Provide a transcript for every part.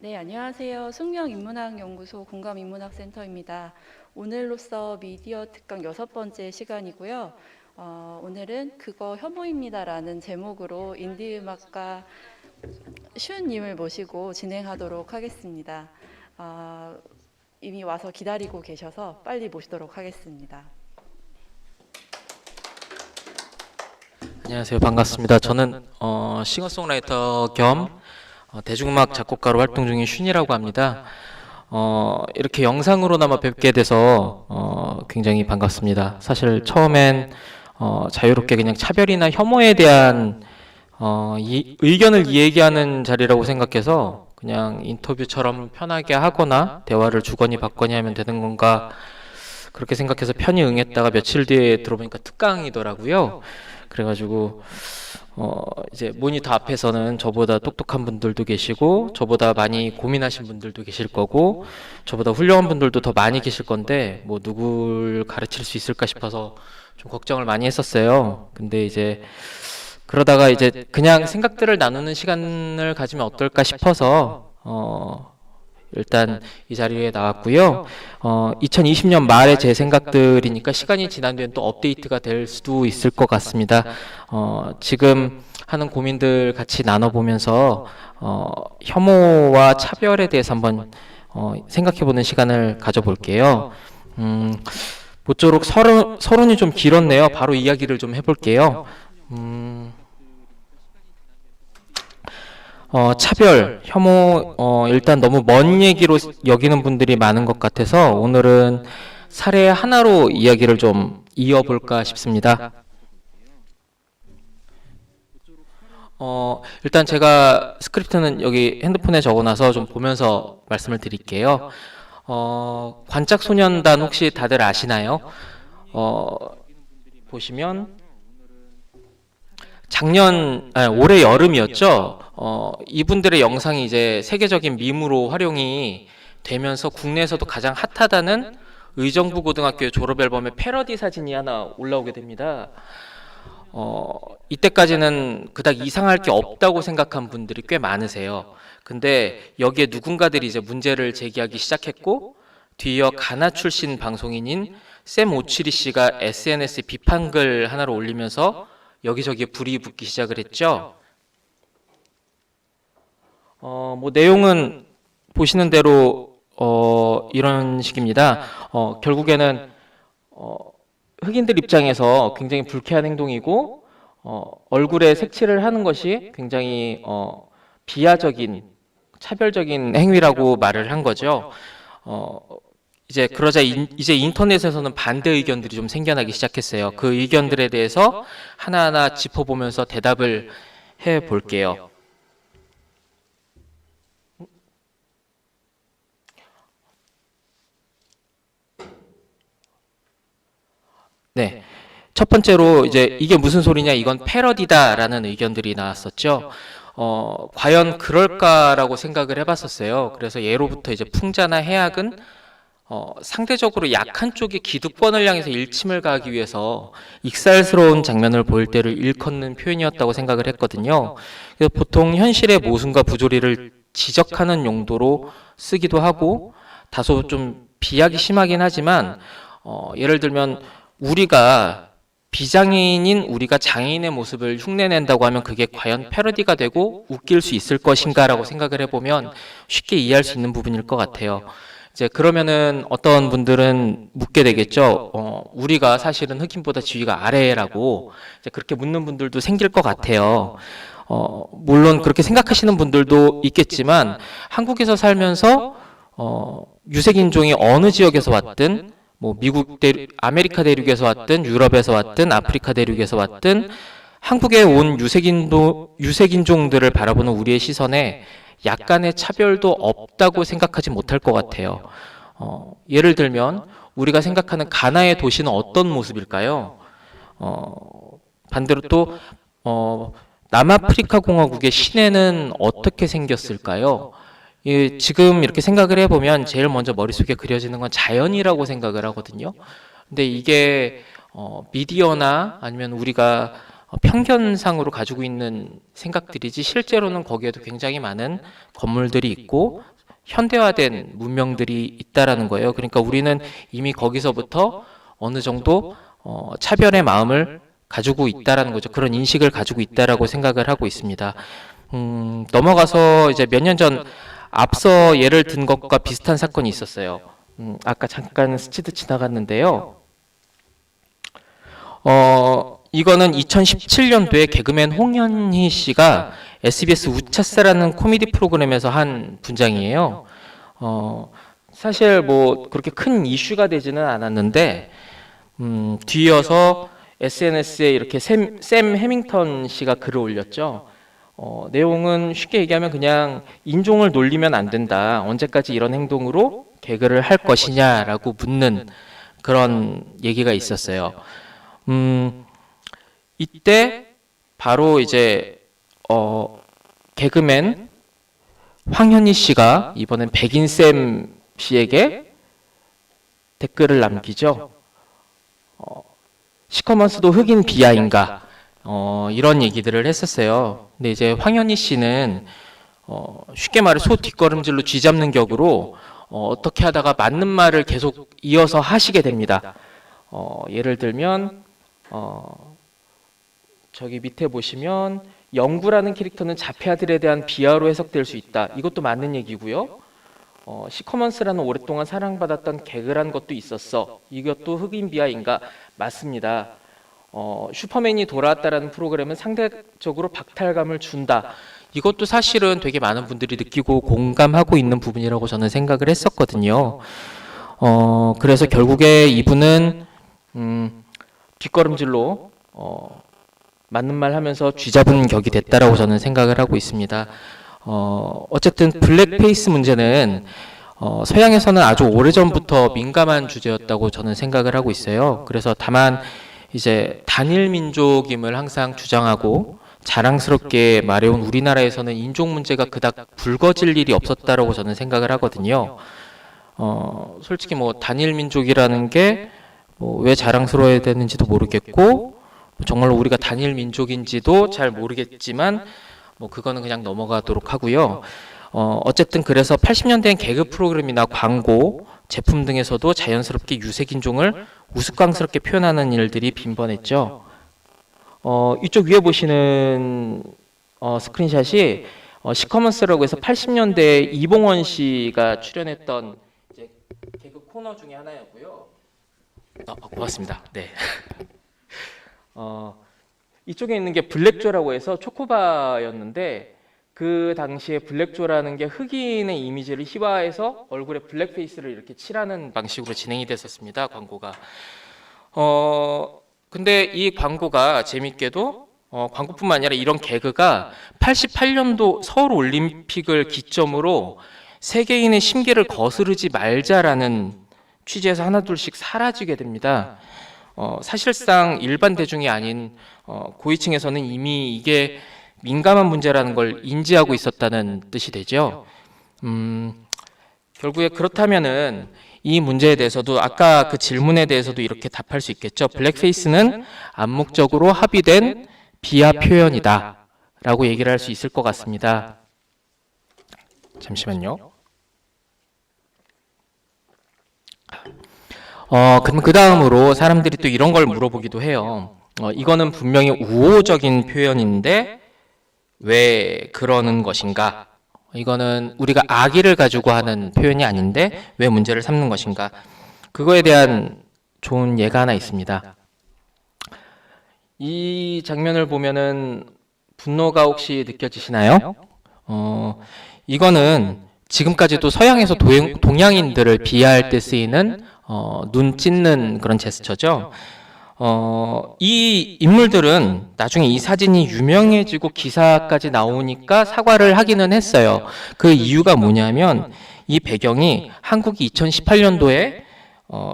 네, 안녕하세요. 숙명인문학연구소 공감인문학센터입니다. 오늘로써 미디어 특강 6번째 시간이고요. 오늘은 그거 혐오입니다라는 제목으로 인디음악가 슌님을 모시고 진행하도록 하겠습니다. 이미 와서 기다리고 계셔서 빨리 모시도록 하겠습니다. 안녕하세요. 반갑습니다. 저는 싱어송라이터 겸 대중음악 작곡가로 활동 중인 슌이라고 합니다. 이렇게 영상으로나마 뵙게 돼서 굉장히 반갑습니다. 사실 처음엔 자유롭게 그냥 차별이나 혐오에 대한 의견을 이야기하는 자리라고 생각해서 그냥 인터뷰처럼 편하게 하거나 대화를 주거니 받거니 하면 되는 건가 그렇게 생각해서 편히 응했다가 며칠 뒤에 들어보니까 특강이더라고요. 그래가지고 이제 모니터 앞에서는 저보다 똑똑한 분들도 계시고 저보다 많이 고민하신 분들도 계실 거고 저보다 훌륭한 분들도 더 많이 계실 건데 뭐 누굴 가르칠 수 있을까 싶어서 좀 걱정을 많이 했었어요. 근데 이제 그러다가 이제 그냥 생각들을 나누는 시간을 가지면 어떨까 싶어서 일단 이 자리에 나왔고요. 2020년 말에 제 생각들이니까 시간이 지난 뒤엔 또 업데이트가 될 수도 있을 것 같습니다. 지금 하는 고민들 같이 나눠보면서 혐오와 차별에 대해서 한번 생각해보는 시간을 가져볼게요. 모쪼록 서론이 좀 길었네요. 바로 이야기를 좀 해볼게요. 차별, 혐오, 일단 너무 먼 얘기로 여기는 분들이 많은 것 같아서 오늘은 사례 하나로 이야기를 좀 이어볼까 싶습니다. 일단 제가 스크립트는 여기 핸드폰에 적어놔서 좀 보면서 말씀을 드릴게요. 관짝소년단 혹시 다들 아시나요? 보시면 올해 여름이었죠. 이분들의 영상이 이제 세계적인 밈으로 활용이 되면서 국내에서도 가장 핫하다는 의정부 고등학교의 졸업 앨범에 패러디 사진이 하나 올라오게 됩니다. 이때까지는 그닥 이상할 게 없다고 생각한 분들이 꽤 많으세요. 근데 여기에 누군가들이 이제 문제를 제기하기 시작했고, 뒤이어 가나 출신 방송인인 샘 오츠리 씨가 SNS에 비판글 하나를 올리면서 여기저기에 불이 붙기 시작을 했죠. 뭐 내용은 보시는 대로 이런 식입니다. 결국에는 흑인들 입장에서 굉장히 불쾌한 행동이고 얼굴에 색칠을 하는 것이 굉장히 비하적인 차별적인 행위라고 말을 한 거죠. 이제 그러자 이제 인터넷에서는 반대 의견들이 좀 생겨나기 시작했어요. 그 의견들에 대해서 하나하나 짚어보면서 대답을 해 볼게요. 네. 첫 번째로 이제 이게 무슨 소리냐, 이건 패러디다라는 의견들이 나왔었죠. 과연 그럴까라고 생각을 해봤었어요. 그래서 예로부터 이제 풍자나 해악은 상대적으로 약한 쪽의 기득권을 향해서 일침을 가하기 위해서 익살스러운 장면을 보일 때를 일컫는 표현이었다고 생각을 했거든요. 그래서 보통 현실의 모순과 부조리를 지적하는 용도로 쓰기도 하고 다소 좀 비약이 심하긴 하지만 예를 들면 우리가 비장애인인 우리가 장애인의 모습을 흉내낸다고 하면 그게 과연 패러디가 되고 웃길 수 있을 것인가라고 생각을 해보면 쉽게 이해할 수 있는 부분일 것 같아요. 이제 그러면은 어떤 분들은 묻게 되겠죠. 우리가 사실은 흑인보다 지위가 아래라고 이제 그렇게 묻는 분들도 생길 것 같아요. 물론 그렇게 생각하시는 분들도 있겠지만 한국에서 살면서 유색인종이 어느 지역에서 왔든 뭐 아메리카 대륙에서 왔든 유럽에서 왔든 아프리카 대륙에서 왔든 한국에 온 유색인종들을 바라보는 우리의 시선에 약간의 차별도 없다고 생각하지 못할 것 같아요. 예를 들면 우리가 생각하는 가나의 도시는 어떤 모습일까요? 반대로 또 남아프리카 공화국의 시내는 어떻게 생겼을까요? 지금 이렇게 생각을 해보면 제일 먼저 머릿속에 그려지는 건 자연이라고 생각을 하거든요. 근데 이게 미디어나 아니면 우리가 편견상으로 가지고 있는 생각들이지 실제로는 거기에도 굉장히 많은 건물들이 있고 현대화된 문명들이 있다라는 거예요. 그러니까 우리는 이미 거기서부터 어느 정도 차별의 마음을 가지고 있다라는 거죠. 그런 인식을 가지고 있다라고 생각을 하고 있습니다. 넘어가서 이제 몇 년 전 앞서 예를 든 것과 비슷한 사건이 있었어요. 아까 잠깐 스치듯 지나갔는데요. 이거는 2017년도에 개그맨 홍현희 씨가 SBS 우차사라는 코미디 프로그램에서 한 분장이에요. 사실 뭐 그렇게 큰 이슈가 되지는 않았는데, 뒤이어서 SNS에 이렇게 샘 해밍턴 씨가 글을 올렸죠. 내용은 쉽게 얘기하면 그냥 인종을 놀리면 안 된다. 언제까지 이런 행동으로 개그를 할 것이냐라고 묻는 그런 얘기가 있었어요. 이때 바로 이제 개그맨 황현희 씨가 이번엔 백인쌤 씨에게 댓글을 남기죠. 시커먼스도 흑인 비하인가? 이런 얘기들을 했었어요. 근데 이제 황현희 씨는 쉽게 말해 소 뒷걸음질로 쥐잡는 격으로 어떻게 하다가 맞는 말을 계속 이어서 하시게 됩니다. 예를 들면 저기 밑에 보시면 영구라는 캐릭터는 자폐아들에 대한 비하로 해석될 수 있다. 이것도 맞는 얘기고요. 시커먼스라는 오랫동안 사랑받았던 개그란 것도 있었어. 이것도 흑인 비하인가? 맞습니다. 슈퍼맨이 돌아왔다라는 프로그램은 상대적으로 박탈감을 준다. 이것도 사실은 되게 많은 분들이 느끼고 공감하고 있는 부분이라고 저는 생각을 했었거든요. 그래서 결국에 이분은 뒷걸음질로 맞는 말 하면서 쥐잡은 격이 됐다라고 저는 생각을 하고 있습니다. 어쨌든 블랙페이스 문제는 서양에서는 아주 오래전부터 민감한 주제였다고 저는 생각을 하고 있어요. 그래서 다만 이제 단일 민족임을 항상 주장하고 자랑스럽게 말해온 우리나라에서는 인종 문제가 그닥 불거질 일이 없었다라고 저는 생각을 하거든요. 솔직히 뭐 단일 민족이라는 게 뭐 왜 자랑스러워야 되는지도 모르겠고 정말로 우리가 단일 민족인지도 잘 모르겠지만 뭐 그거는 그냥 넘어가도록 하고요. 어쨌든 그래서 80년대엔 개그 프로그램이나 광고, 제품 등에서도 자연스럽게 유색인종을 우스꽝스럽게 표현하는 일들이 빈번했죠. 이쪽 위에 보시는 스크린샷이 시커먼스라고 해서 80년대에 이봉원 씨가 출연했던 이제 개그 코너 중에 하나였고요. 고맙습니다. 네. 이쪽에 있는 게 블랙조라고 해서 초코바였는데 그 당시에 블랙조라는 게 흑인의 이미지를 희화해서 얼굴에 블랙페이스를 이렇게 칠하는 방식으로 진행이 됐었습니다. 광고가. 근데 이 광고가 재밌게도 광고뿐만 아니라 이런 개그가 88년도 서울 올림픽을 기점으로 세계인의 심기를 거스르지 말자라는 취지에서 하나둘씩 사라지게 됩니다. 사실상 일반 대중이 아닌 고위층에서는 이미 이게 민감한 문제라는 걸 인지하고 있었다는 뜻이 되죠. 결국에 그렇다면은 이 문제에 대해서도 아까 그 질문에 대해서도 이렇게 답할 수 있겠죠. 블랙페이스는 암묵적으로 합의된 비하 표현이다 라고 얘기를 할 수 있을 것 같습니다. 잠시만요. 그럼 그 다음으로 사람들이 또 이런 걸 물어보기도 해요. 이거는 분명히 우호적인 표현인데 왜 그러는 것인가? 이거는 우리가 악의를 가지고 하는 표현이 아닌데 왜 문제를 삼는 것인가? 그거에 대한 좋은 예가 하나 있습니다. 이 장면을 보면은 분노가 혹시 느껴지시나요? 이거는 지금까지도 서양에서 동양인들을 비하할 때 쓰이는 눈 찢는 그런 제스처죠. 이 인물들은 나중에 이 사진이 유명해지고 기사까지 나오니까 사과를 하기는 했어요. 그 이유가 뭐냐면 이 배경이 한국이 2018년도에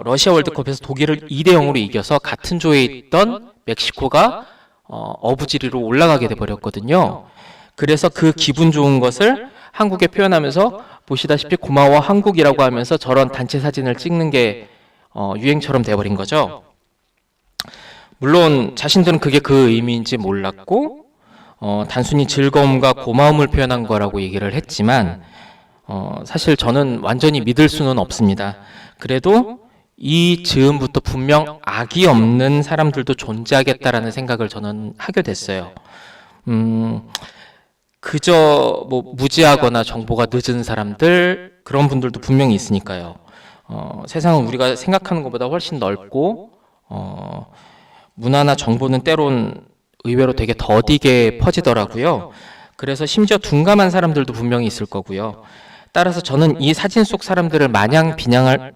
러시아 월드컵에서 독일을 2대0으로 이겨서 같은 조에 있던 멕시코가 어부지리로 올라가게 돼버렸거든요. 그래서 그 기분 좋은 것을 한국에 표현하면서 보시다시피 고마워 한국이라고 하면서 저런 단체 사진을 찍는 게 유행처럼 돼버린 거죠. 물론 자신들은 그게 그 의미인지 몰랐고 단순히 즐거움과 고마움을 표현한 거라고 얘기를 했지만 사실 저는 완전히 믿을 수는 없습니다. 그래도 이 즈음부터 분명 악이 없는 사람들도 존재하겠다라는 생각을 저는 하게 됐어요. 그저 뭐 무지하거나 정보가 늦은 사람들 그런 분들도 분명히 있으니까요. 세상은 우리가 생각하는 것보다 훨씬 넓고 문화나 정보는 때론 의외로 되게 더디게 퍼지더라고요. 그래서 심지어 둔감한 사람들도 분명히 있을 거고요. 따라서 저는 이 사진 속 사람들을 마냥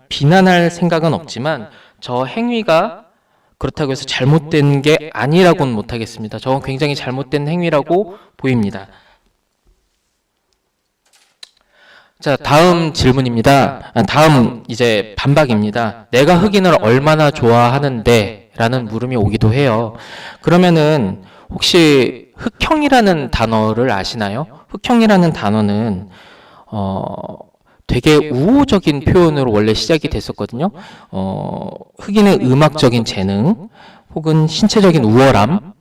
비난할 생각은 없지만 저 행위가 그렇다고 해서 잘못된 게 아니라고는 못하겠습니다. 저건 굉장히 잘못된 행위라고 보입니다. 자, 다음 질문입니다. 다음 이제 반박입니다. 내가 흑인을 얼마나 좋아하는데? 라는 물음이 오기도 해요. 그러면은 혹시 흑형이라는 단어를 아시나요? 흑형이라는 단어는 되게 우호적인 표현으로 원래 시작이 됐었거든요. 흑인의 음악적인 재능 혹은 신체적인 우월함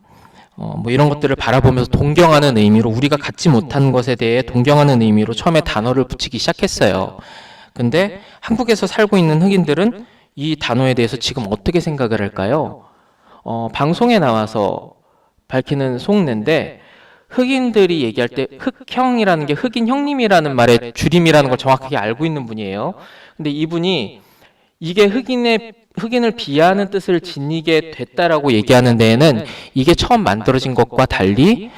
뭐 이런 것들을 바라보면서 동경하는 의미로 우리가 갖지 못한 것에 대해 동경하는 의미로 처음에 단어를 붙이기 시작했어요. 근데 한국에서 살고 있는 흑인들은 이 단어에 대해서 지금 어떻게 생각을 할까요? 방송에 나와서 밝히는 속내인데 흑인들이 얘기할 때 흑형이라는 게 흑인 형님이라는 말의 줄임이라는 걸 정확하게 알고 있는 분이에요. 근데 이분이 이게 흑인을 비하하는 뜻을 지니게 됐다라고 얘기하는 데에는 이게 처음 만들어진 것과 달리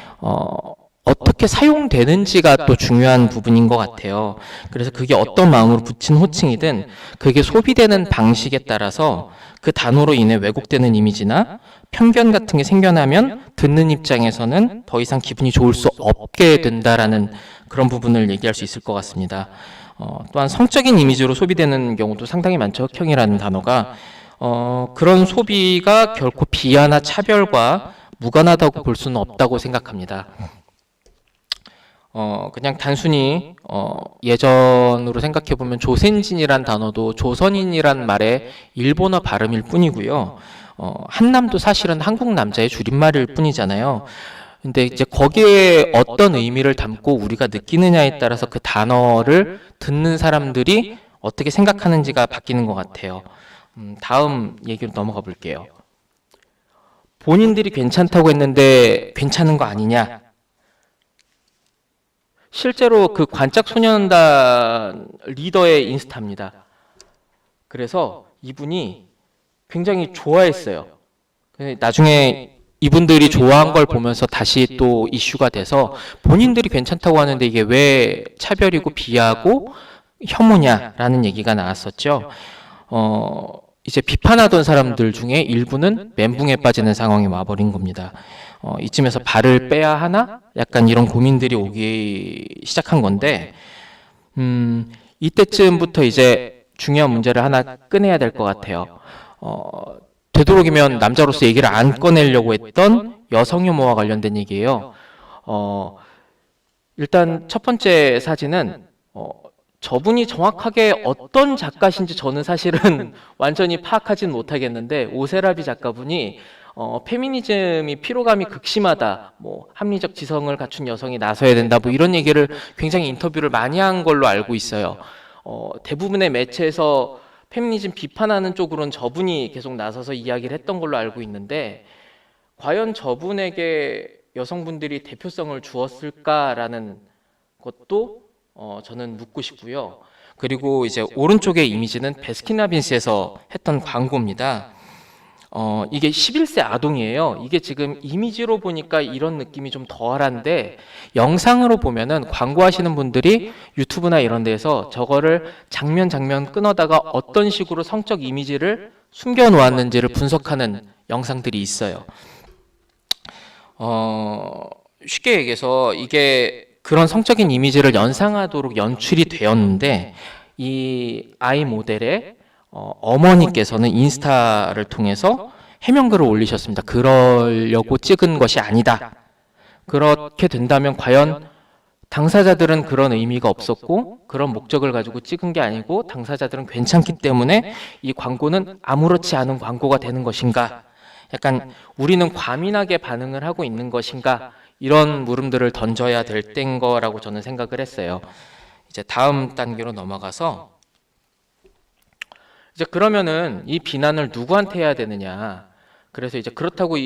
어떻게 사용되는지가 또 중요한 부분인 것 같아요. 그래서 그게 어떤 마음으로 붙인 호칭이든 그게 소비되는 방식에 따라서 그 단어로 인해 왜곡되는 이미지나 편견 같은 게 생겨나면 듣는 입장에서는 더 이상 기분이 좋을 수 없게 된다라는 그런 부분을 얘기할 수 있을 것 같습니다. 또한 성적인 이미지로 소비되는 경우도 상당히 많죠. 흑형이라는 단어가 그런 소비가 결코 비하나 차별과 무관하다고 볼 수는 없다고 생각합니다. 그냥 단순히 예전으로 생각해 보면 조센진이란 단어도 조선인이란 말의 일본어 발음일 뿐이고요. 한남도 사실은 한국 남자의 줄임말일 뿐이잖아요. 근데 이제 거기에 어떤 의미를 담고 우리가 느끼느냐에 따라서 그 단어를 듣는 사람들이 어떻게 생각하는지가 바뀌는 것 같아요. 다음 얘기로 넘어가 볼게요. 본인들이 괜찮다고 했는데 괜찮은 거 아니냐? 실제로 그 관짝소년단 리더의 인스타입니다. 그래서 이분이 굉장히 좋아했어요. 나중에 이분들이 좋아한 걸 보면서 다시 또 이슈가 돼서 본인들이 괜찮다고 하는데 이게 왜 차별이고 비하고 혐오냐라는 얘기가 나왔었죠. 이제 비판하던 사람들 중에 일부는 멘붕에 빠지는 상황이 와버린 겁니다. 이쯤에서 발을 빼야 하나? 약간 이런 고민들이 오기 시작한 건데, 이때쯤부터 이제 중요한 문제를 하나 꺼내야 될 것 같아요. 되도록이면 남자로서 얘기를 안 꺼내려고 했던 여성 혐오와 관련된 얘기예요. 일단 첫 번째 사진은 저분이 정확하게 어떤 작가신지 저는 사실은 완전히 파악하진 못하겠는데 오세라비 작가분이 페미니즘이 피로감이 극심하다, 뭐 합리적 지성을 갖춘 여성이 나서야 된다, 뭐 이런 얘기를 굉장히 인터뷰를 많이 한 걸로 알고 있어요. 대부분의 매체에서 페미니즘 비판하는 쪽으로는 저분이 계속 나서서 이야기를 했던 걸로 알고 있는데 과연 저분에게 여성분들이 대표성을 주었을까라는 것도 저는 묻고 싶고요. 그리고 이제 오른쪽의 이미지는 베스킨라빈스에서 했던 광고입니다. 이게 11세 아동이에요. 이게 지금 이미지로 보니까 이런 느낌이 좀 덜한데 영상으로 보면은 광고하시는 분들이 유튜브나 이런 데서 저거를 장면 끊어다가 어떤 식으로 성적 이미지를 숨겨 놓았는지를 분석하는 영상들이 있어요. 쉽게 얘기해서 이게 그런 성적인 이미지를 연상하도록 연출이 되었는데 이 아이 모델의 어머니께서는 인스타를 통해서 해명글을 올리셨습니다. 그러려고 찍은 것이 아니다. 그렇게 된다면 과연 당사자들은 그런 의미가 없었고 그런 목적을 가지고 찍은 게 아니고 당사자들은 괜찮기 때문에 이 광고는 아무렇지 않은 광고가 되는 것인가? 약간 우리는 과민하게 반응을 하고 있는 것인가 이런 물음들을 던져야 될 때인 거라고 저는 생각을 했어요. 이제 다음 단계로 넘어가서 이제 그러면은 이 비난을 누구한테 해야 되느냐. 그래서 이제 그렇다고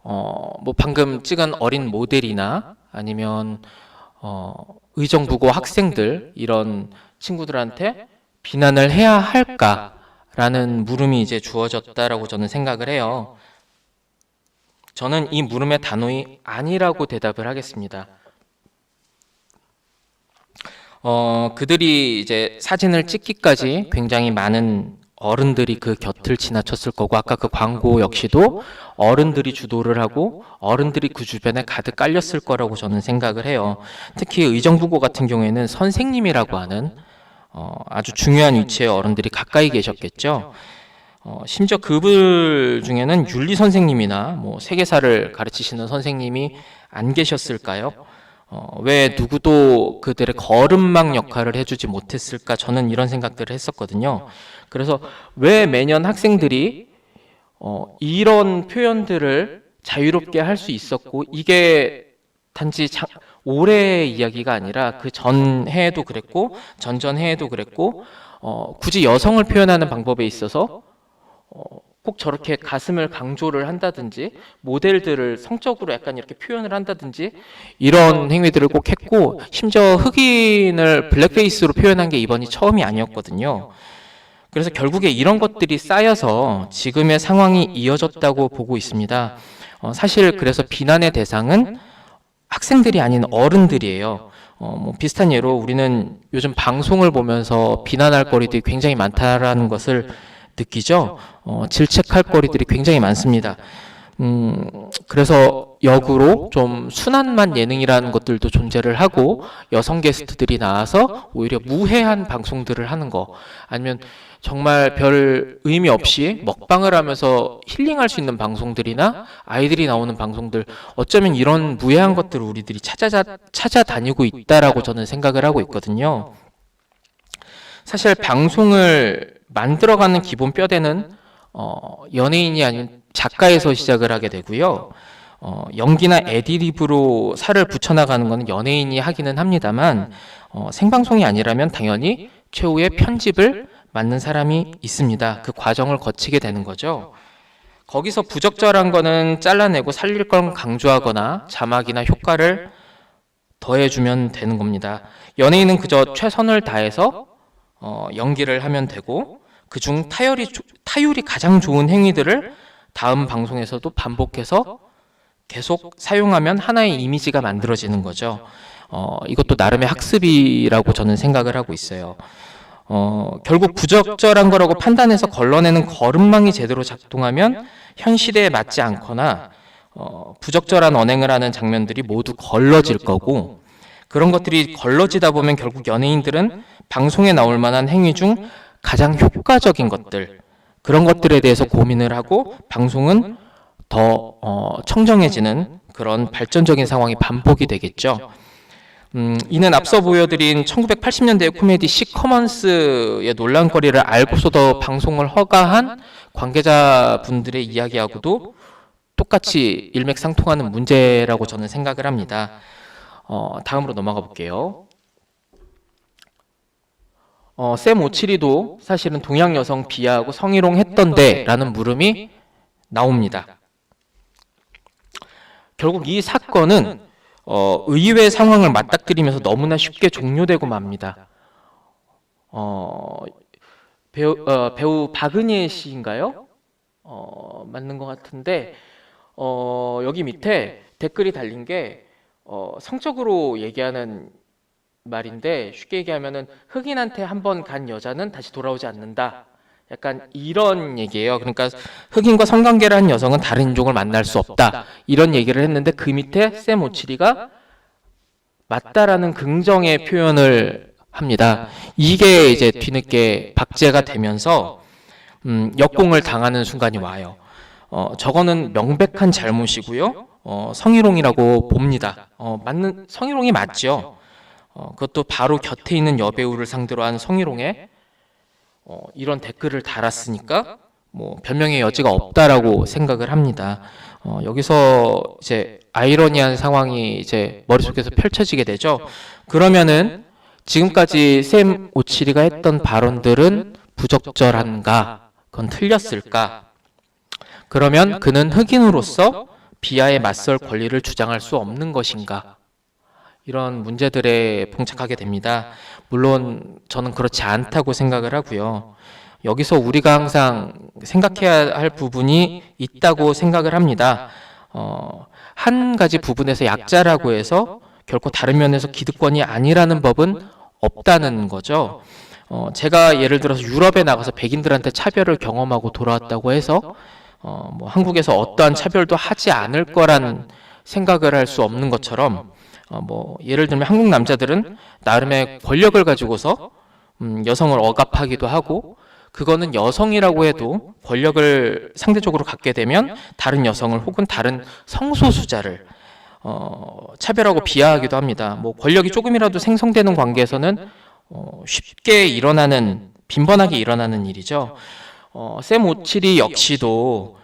뭐 방금 찍은 어린 모델이나 아니면 의정부고 학생들 이런 친구들한테 비난을 해야 할까라는 물음이 이제 주어졌다라고 저는 생각을 해요. 저는 이 물음에 단호히 아니라고 대답을 하겠습니다. 그들이 이제 사진을 찍기까지 굉장히 많은 어른들이 그 곁을 지나쳤을 거고, 아까 그 광고 역시도 어른들이 주도를 하고 어른들이 그 주변에 가득 깔렸을 거라고 저는 생각을 해요. 특히 의정부고 같은 경우에는 선생님이라고 하는 아주 중요한 위치의 어른들이 가까이 계셨겠죠. 심지어 그들 중에는 윤리 선생님이나 뭐 세계사를 가르치시는 선생님이 안 계셨을까요? 왜 누구도 그들의 거름망 역할을 해주지 못했을까? 저는 이런 생각들을 했었거든요. 그래서 왜 매년 학생들이 이런 표현들을 자유롭게 할 수 있었고, 이게 단지 올해의 이야기가 아니라 그 전해에도 그랬고 전전해에도 그랬고, 굳이 여성을 표현하는 방법에 있어서 꼭 저렇게 가슴을 강조를 한다든지 모델들을 성적으로 약간 이렇게 표현을 한다든지 이런 행위들을 꼭 했고, 심지어 흑인을 블랙페이스로 표현한 게 이번이 처음이 아니었거든요. 그래서 결국에 이런 것들이 쌓여서 지금의 상황이 이어졌다고 보고 있습니다. 사실 그래서 비난의 대상은 학생들이 아닌 어른들이에요. 뭐 비슷한 예로 우리는 요즘 방송을 보면서 비난할 거리들이 굉장히 많다라는 것을 느끼죠. 질책할 거리들이 굉장히 많습니다. 그래서 역으로 좀 순한만 예능이라는 것들도 존재를 하고, 여성 게스트들이 나와서 오히려 무해한 방송들을 하는 거, 아니면 정말 별 의미 없이 먹방을 하면서 힐링할 수 있는 방송들이나 아이들이 나오는 방송들, 어쩌면 이런 무해한 것들을 우리들이 찾아다니고 있다라고 저는 생각을 하고 있거든요. 사실 방송을 만들어가는 기본 뼈대는 연예인이 아닌 작가에서 시작을 하게 되고요. 연기나 애드리브로 살을 붙여나가는 것은 연예인이 하기는 합니다만, 생방송이 아니라면 당연히 최후의 편집을 맡는 사람이 있습니다. 그 과정을 거치게 되는 거죠. 거기서 부적절한 거는 잘라내고 살릴 건 강조하거나 자막이나 효과를 더해주면 되는 겁니다. 연예인은 그저 최선을 다해서 연기를 하면 되고, 그중 타율이 가장 좋은 행위들을 다음 방송에서도 반복해서 계속 사용하면 하나의 이미지가 만들어지는 거죠. 이것도 나름의 학습이라고 저는 생각을 하고 있어요. 결국 부적절한 거라고 판단해서 걸러내는 거름망이 제대로 작동하면 현 시대에 맞지 않거나 부적절한 언행을 하는 장면들이 모두 걸러질 거고, 그런 것들이 걸러지다 보면 결국 연예인들은 방송에 나올 만한 행위 중 가장 효과적인 것들, 그런 것들에 대해서 고민을 하고 방송은 더 청정해지는 그런 발전적인 상황이 반복이 되겠죠. 이는 앞서 보여드린 1980년대의 코미디 시커먼스의 논란거리를 알고서도 방송을 허가한 관계자분들의 이야기하고도 똑같이 일맥상통하는 문제라고 저는 생각을 합니다. 다음으로 넘어가 볼게요. 샘 오치리도 사실은 동양 여성 비하하고 성희롱 했던데 라는 물음이 나옵니다. 결국 이 사건은 의외의 상황을 맞닥뜨리면서 너무나 쉽게 종료되고 맙니다. 배우 박은혜 씨인가요? 맞는 것 같은데, 여기 밑에 댓글이 달린 게 성적으로 얘기하는 말인데, 쉽게 얘기하면은 흑인한테 한번 간 여자는 다시 돌아오지 않는다, 약간 이런 얘기예요. 그러니까 흑인과 성관계를 한 여성은 다른 인종을 만날 수 없다, 이런 얘기를 했는데, 그 밑에 샘 오치리가 맞다라는 긍정의 표현을 합니다. 이게 이제 뒤늦게 박제가 되면서 역공을 당하는 순간이 와요. 저거는 명백한 잘못이고요. 성희롱이라고 봅니다. 맞는 성희롱이 맞죠. 그것도 바로 곁에 있는 여배우를 상대로 한 성희롱에 이런 댓글을 달았으니까 뭐 변명의 여지가 없다라고 생각을 합니다. 여기서 이제 아이러니한 상황이 이제 머릿속에서 펼쳐지게 되죠. 그러면은 지금까지 샘 오치리가 했던 발언들은 부적절한가? 그건 틀렸을까? 그러면 그는 흑인으로서 비하에 맞설 권리를 주장할 수 없는 것인가? 이런 문제들에 봉착하게 됩니다. 물론 저는 그렇지 않다고 생각을 하고요. 여기서 우리가 항상 생각해야 할 부분이 있다고 생각을 합니다. 한 가지 부분에서 약자라고 해서 결코 다른 면에서 기득권이 아니라는 법은 없다는 거죠. 제가 예를 들어서 유럽에 나가서 백인들한테 차별을 경험하고 돌아왔다고 해서 뭐 한국에서 어떠한 차별도 하지 않을 거란 생각을 할 수 없는 것처럼 뭐 예를 들면 한국 남자들은 나름의 권력을 가지고서 여성을 억압하기도 하고 그거는 여성이라고 해도 권력을 상대적으로 갖게 되면 다른 여성을 혹은 다른 성소수자를 차별하고 비하하기도 합니다. 뭐 권력이 조금이라도 생성되는 관계에서는 쉽게 일어나는 빈번하게 일어나는 일이죠. 샘 오치리 역시도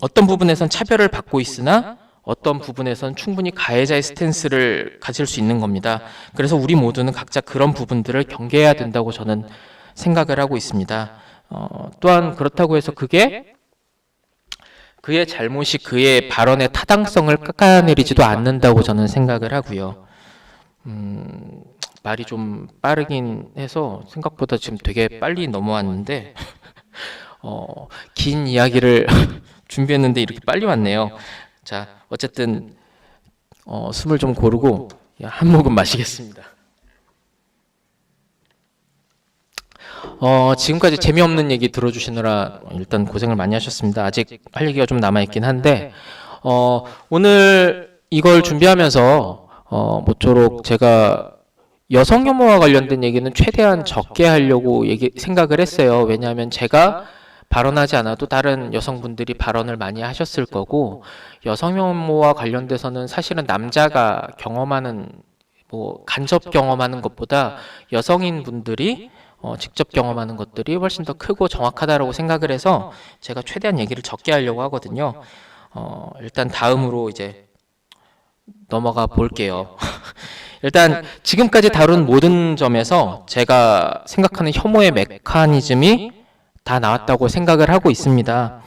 어떤 부분에선 차별을 받고 있으나 어떤 부분에선 충분히 가해자의 스탠스를 가질 수 있는 겁니다. 그래서 우리 모두는 각자 그런 부분들을 경계해야 된다고 저는 생각을 하고 있습니다. 또한 그렇다고 해서 그게 그의 잘못이 그의 발언의 타당성을 깎아내리지도 않는다고 저는 생각을 하고요. 말이 좀 빠르긴 해서 생각보다 지금 되게 빨리 넘어왔는데 긴 이야기를 준비했는데 이렇게 빨리 왔네요. 자, 어쨌든 숨을 좀 고르고 한 모금 마시겠습니다. 지금까지 재미없는 얘기 들어주시느라 일단 고생을 많이 하셨습니다. 아직 할 얘기가 좀 남아있긴 한데 오늘 이걸 준비하면서 모쪼록 제가 여성 혐오와 관련된 얘기는 최대한 적게 하려고 생각을 했어요. 왜냐하면 제가 발언하지 않아도 다른 여성분들이 발언을 많이 하셨을 거고 여성 혐오와 관련돼서는 사실은 남자가 경험하는 뭐 간접 경험하는 것보다 여성인 분들이 직접 경험하는 것들이 훨씬 더 크고 정확하다고 생각을 해서 제가 최대한 얘기를 적게 하려고 하거든요. 일단 다음으로 이제 넘어가 볼게요. 일단 지금까지 다룬 모든 점에서 제가 생각하는 혐오의 메커니즘이 다 나왔다고 생각을 하고 있습니다.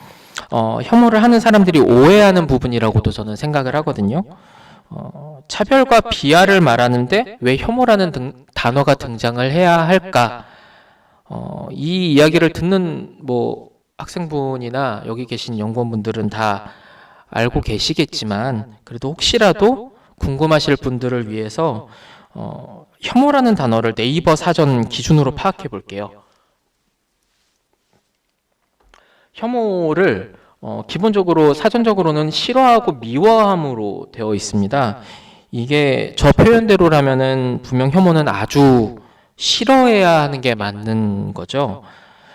혐오를 하는 사람들이 오해하는 부분이라고도 저는 생각을 하거든요. 차별과 비하를 말하는데 왜 혐오라는 단어가 등장을 해야 할까? 이 이야기를 듣는 뭐 학생분이나 여기 계신 연구원분들은 다 알고 계시겠지만 그래도 혹시라도 궁금하실 분들을 위해서 혐오라는 단어를 네이버 사전 기준으로 파악해 볼게요. 혐오를 기본적으로 사전적으로는 싫어하고 미워함으로 되어 있습니다. 이게 저 표현대로라면은 분명 혐오는 아주 싫어해야 하는 게 맞는 거죠.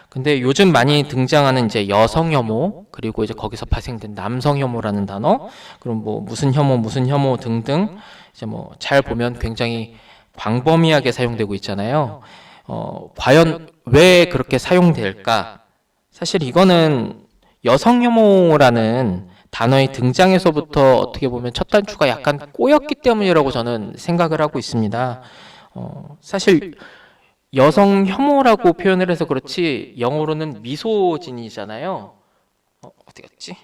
근데 요즘 많이 등장하는 이제 여성 혐오, 그리고 이제 거기서 파생된 남성 혐오라는 단어, 그럼 뭐 무슨 혐오 등등 이제 뭐 잘 보면 굉장히 광범위하게 사용되고 있잖아요. 과연 왜 그렇게 사용될까? 사실 이거는 여성 혐오라는 단어의 등장에서부터 어떻게 보면 첫 단추가 약간 꼬였기 때문이라고 저는 생각을 하고 있습니다. 사실 여성 혐오라고 표현을 해서 그렇지 영어로는 미소진이잖아요. 어디 갔지?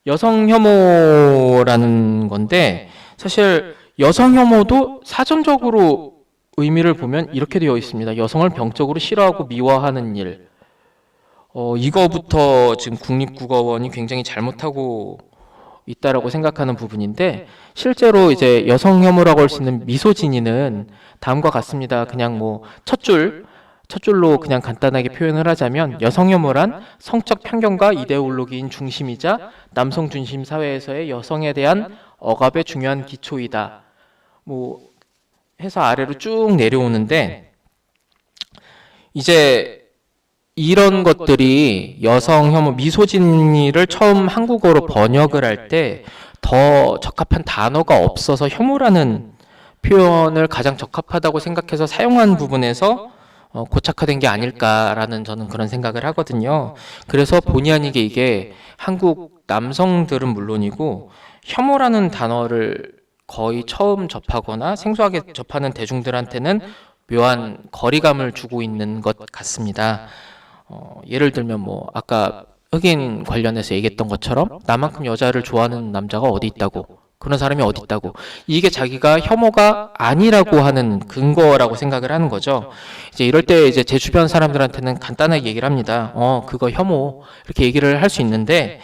여성 혐오라는 건데 사실 여성 혐오도 사전적으로 의미를 보면 이렇게 되어 있습니다. 여성을 병적으로 싫어하고 미워하는 일. 이거부터 지금 국립국어원이 굉장히 잘못하고 있다라고 생각하는 부분인데 실제로 이제 여성 혐오라고 할 수 있는 미소진이는 다음과 같습니다. 그냥 뭐 첫 줄로 그냥 간단하게 표현을 하자면 여성 혐오란 성적 편견과 이데올로기인 중심이자 남성 중심 사회에서의 여성에 대한 억압의 중요한 기초이다. 뭐 해서 아래로 쭉 내려오는데 이제 이런 것들이 여성 혐오 미소진이를 처음 한국어로 번역을 할 때 더 적합한 단어가 없어서 혐오라는 표현을 가장 적합하다고 생각해서 사용한 부분에서 고착화된 게 아닐까라는 저는 그런 생각을 하거든요. 그래서 본의 아니게 이게 한국 남성들은 물론이고 혐오라는 단어를 거의 처음 접하거나 생소하게 접하는 대중들한테는 묘한 거리감을 주고 있는 것 같습니다. 예를 들면 뭐 아까 흑인 관련해서 얘기했던 것처럼 나만큼 여자를 좋아하는 남자가 어디 있다고, 그런 사람이 어디 있다고, 이게 자기가 혐오가 아니라고 하는 근거라고 생각을 하는 거죠. 이제 이럴 때 이제 제 주변 사람들한테는 간단하게 얘기를 합니다. 그거 혐오, 이렇게 얘기를 할 수 있는데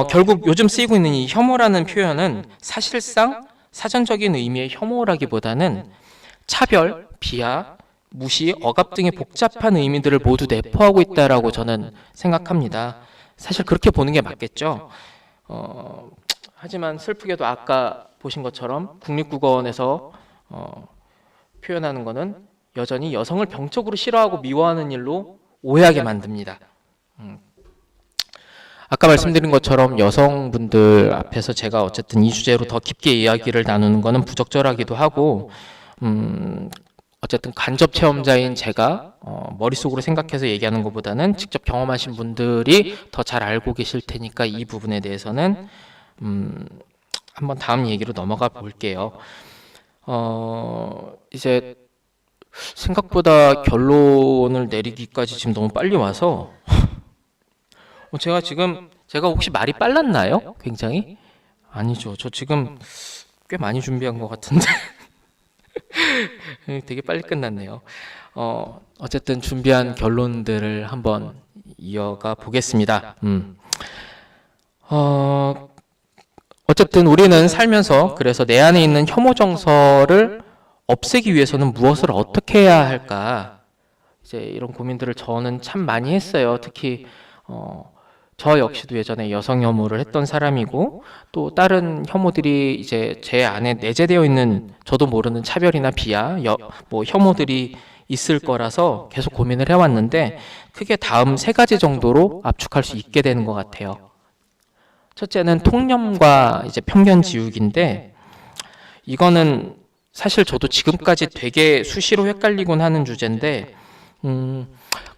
결국 요즘 쓰이고 있는 이 혐오라는 표현은 사실상 사전적인 의미의 혐오라기보다는 차별, 비하, 무시, 억압 등의 복잡한 의미들을 모두 내포하고 있다라고 저는 생각합니다. 사실 그렇게 보는 게 맞겠죠. 하지만 슬프게도 아까 보신 것처럼 국립국어원에서 표현하는 것은 여전히 여성을 병적으로 싫어하고 미워하는 일로 오해하게 만듭니다. 아까 말씀드린 것처럼 여성분들 앞에서 제가 어쨌든 이 주제로 더 깊게 이야기를 나누는 것은 부적절하기도 하고, 어쨌든 간접 체험자인 제가 머릿속으로 생각해서 얘기하는 것보다는 직접 경험하신 분들이 더 잘 알고 계실 테니까 이 부분에 대해서는 한번 다음 얘기로 넘어가 볼게요. 이제 생각보다 결론을 내리기까지 지금 너무 빨리 와서 제가 혹시 말이 빨랐나요? 굉장히? 아니죠. 저 지금 꽤 많이 준비한 것 같은데 되게 빨리 끝났네요. 어쨌든 준비한 결론들을 한번 이어가 보겠습니다. 어쨌든 우리는 살면서 그래서 내 안에 있는 혐오 정서를 없애기 위해서는 무엇을 어떻게 해야 할까? 이제 이런 고민들을 저는 참 많이 했어요. 특히 저 역시도 예전에 여성 혐오를 했던 사람이고 또 다른 혐오들이 이제 제 안에 내재되어 있는 저도 모르는 차별이나 비하, 뭐 혐오들이 있을 거라서 계속 고민을 해왔는데 크게 다음 3가지 정도로 압축할 수 있게 되는 것 같아요. 첫째는 통념과 이제 편견 지우기인데 이거는 사실 저도 지금까지 되게 수시로 헷갈리곤 하는 주제인데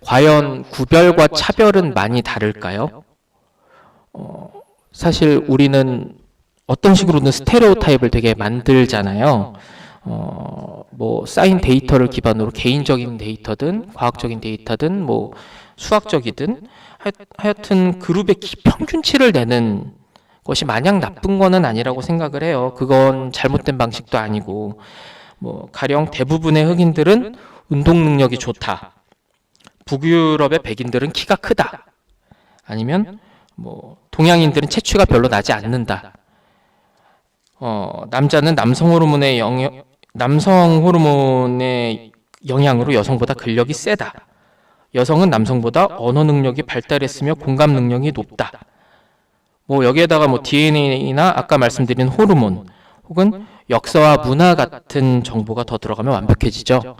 과연 구별과 차별은 많이 다를까요? 사실 우리는 어떤 식으로든 스테레오타입을 되게 만들잖아요. 뭐 쌓인 데이터를 기반으로 개인적인 데이터든 과학적인 데이터든 뭐 수학적이든 하여튼 그룹의 평균치를 내는 것이 마냥 나쁜 거는 아니라고 생각을 해요. 그건 잘못된 방식도 아니고 뭐 가령 대부분의 흑인들은 운동 능력이 좋다. 북유럽의 백인들은 키가 크다. 아니면 뭐 동양인들은 체취가 별로 나지 않는다. 남자는 남성 호르몬의 영향으로 여성보다 근력이 세다. 여성은 남성보다 언어 능력이 발달했으며 공감 능력이 높다. 뭐 여기에다가 뭐 DNA나 아까 말씀드린 호르몬 혹은 역사와 문화 같은 정보가 더 들어가면 완벽해지죠.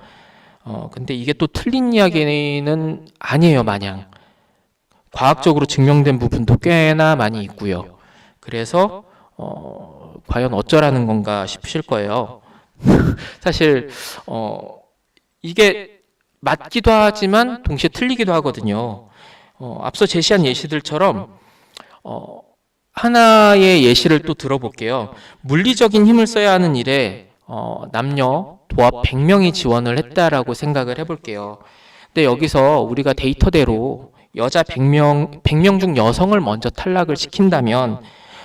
근데 이게 또 틀린 이야기는 아니에요, 마냥. 과학적으로 증명된 부분도 꽤나 많이 있고요. 그래서 과연 어쩌라는 건가 싶으실 거예요. 사실 이게 맞기도 하지만 동시에 틀리기도 하거든요. 앞서 제시한 예시들처럼 하나의 예시를 또 들어볼게요. 물리적인 힘을 써야 하는 일에 남녀 도합 100명이 지원을 했다라고 생각을 해볼게요. 근데 여기서 우리가 데이터대로 여자 100명 중 여성을 먼저 탈락을 시킨다면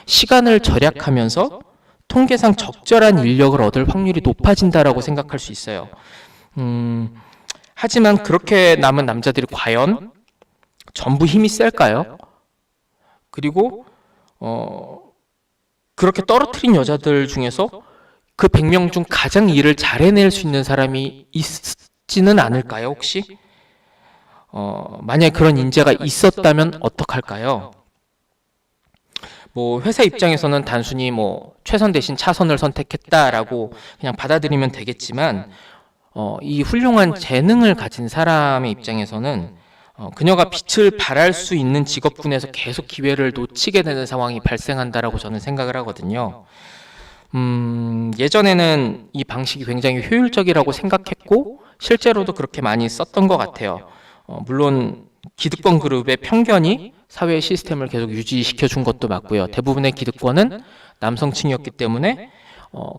시간을 절약하면서 통계상 적절한 인력을 얻을 확률이 높아진다라고 생각할 수 있어요. 하지만 그렇게 남은 남자들이 과연 전부 힘이 셀까요? 그리고 그렇게 떨어뜨린 여자들 중에서 그 100명 중 가장 일을 잘 해낼 수 있는 사람이 있지는 않을까요, 혹시? 만약에 그런 인재가 있었다면 어떡할까요? 뭐 회사 입장에서는 단순히 뭐 최선 대신 차선을 선택했다라고 그냥 받아들이면 되겠지만 이 훌륭한 재능을 가진 사람의 입장에서는 그녀가 빛을 발할 수 있는 직업군에서 계속 기회를 놓치게 되는 상황이 발생한다라고 저는 생각을 하거든요. 예전에는 이 방식이 굉장히 효율적이라고 생각했고 실제로도 그렇게 많이 썼던 것 같아요. 물론 기득권 그룹의 편견이 사회 시스템을 계속 유지시켜 준 것도 맞고요. 대부분의 기득권은 남성층이었기 때문에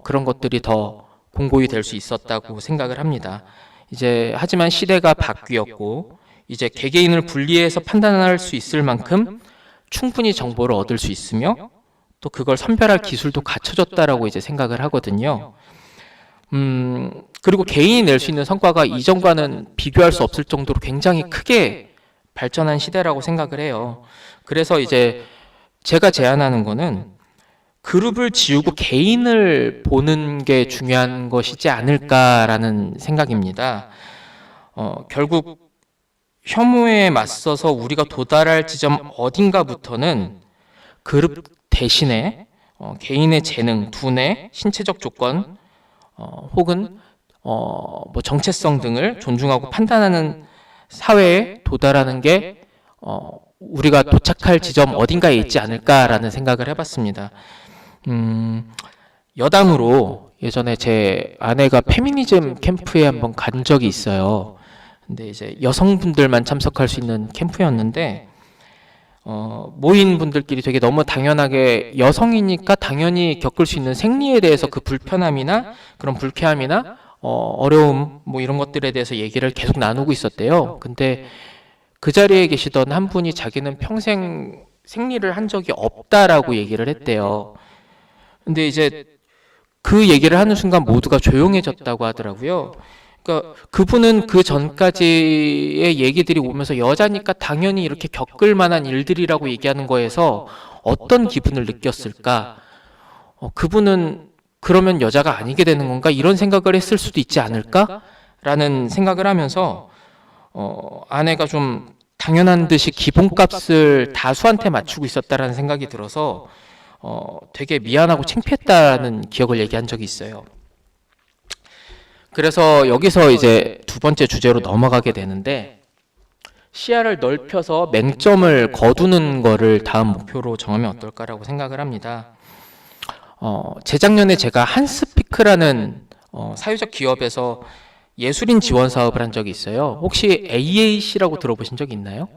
그런 것들이 더 공고히 될 수 있었다고 생각을 합니다. 이제 하지만 시대가 바뀌었고 이제 개개인을 분리해서 판단할 수 있을 만큼 충분히 정보를 얻을 수 있으며 또 그걸 선별할 기술도 갖춰졌다라고 이제 생각을 하거든요. 그리고 개인이 낼 수 있는 성과가 이전과는 비교할 수 없을 정도로 굉장히 크게 발전한 시대라고 생각을 해요. 그래서 이제 제가 제안하는 거는 그룹을 지우고 개인을 보는 게 중요한 것이지 않을까라는 생각입니다. 결국 혐오에 맞서서 우리가 도달할 지점 어딘가부터는 그룹 대신에 개인의 재능, 두뇌, 신체적 조건 혹은 뭐 정체성 등을 존중하고 판단하는 사회에 도달하는 게 우리가 도착할 지점 어딘가에 있지 않을까라는 생각을 해봤습니다. 여담으로 예전에 제 아내가 페미니즘 캠프에 한번 간 적이 있어요. 근데 이제 여성분들만 참석할 수 있는 캠프였는데 모인 분들끼리 되게 너무 당연하게 여성이니까 당연히 겪을 수 있는 생리에 대해서 그 불편함이나 그런 불쾌함이나 어려움 뭐 이런 것들에 대해서 얘기를 계속 나누고 있었대요. 근데 그 자리에 계시던 한 분이 자기는 평생 생리를 한 적이 없다라고 얘기를 했대요. 근데 이제 그 얘기를 하는 순간 모두가 조용해졌다고 하더라고요. 그러니까 그분은 그 전까지의 얘기들이 오면서 여자니까 당연히 이렇게 겪을 만한 일들이라고 얘기하는 거에서 어떤 기분을 느꼈을까? 그분은 그러면 여자가 아니게 되는 건가? 이런 생각을 했을 수도 있지 않을까? 라는 생각을 하면서 아내가 좀 당연한 듯이 기본값을 다수한테 맞추고 있었다라는 생각이 들어서 되게 미안하고 창피했다는 기억을 얘기한 적이 있어요. 그래서 여기서 이제 두 번째 주제로 넘어가게 되는데 시야를 넓혀서 맹점을 거두는 거를 다음 목표로 정하면 어떨까라고 생각을 합니다. 재작년에 제가 한스피크라는 사회적 기업에서 예술인 지원 사업을 한 적이 있어요. 혹시 AAC라고 들어보신 적 있나요?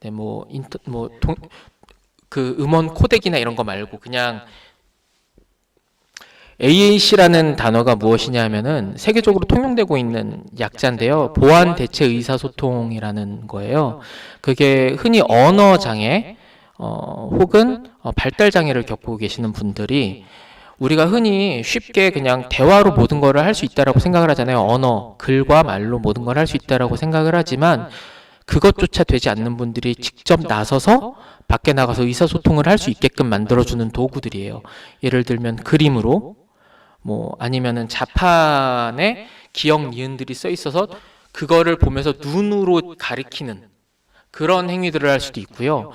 네, 그 음원 코덱이나 이런 거 말고 그냥 AAC라는 단어가 무엇이냐 하면은 세계적으로 통용되고 있는 약자인데요. 보안 대체 의사소통이라는 거예요. 그게 흔히 언어 장애 혹은 발달 장애를 겪고 계시는 분들이 우리가 흔히 쉽게 그냥 대화로 모든 것을 할 수 있다라고 생각을 하잖아요. 언어, 글과 말로 모든 걸 할 수 있다라고 생각을 하지만 그것조차 되지 않는 분들이 직접 나서서 밖에 나가서 의사소통을 할 수 있게끔 만들어주는 도구들이에요. 예를 들면 그림으로 뭐 아니면은 자판에 기억 니은들이 써 있어서 그거를 보면서 눈으로 가리키는 그런 행위들을 할 수도 있고요.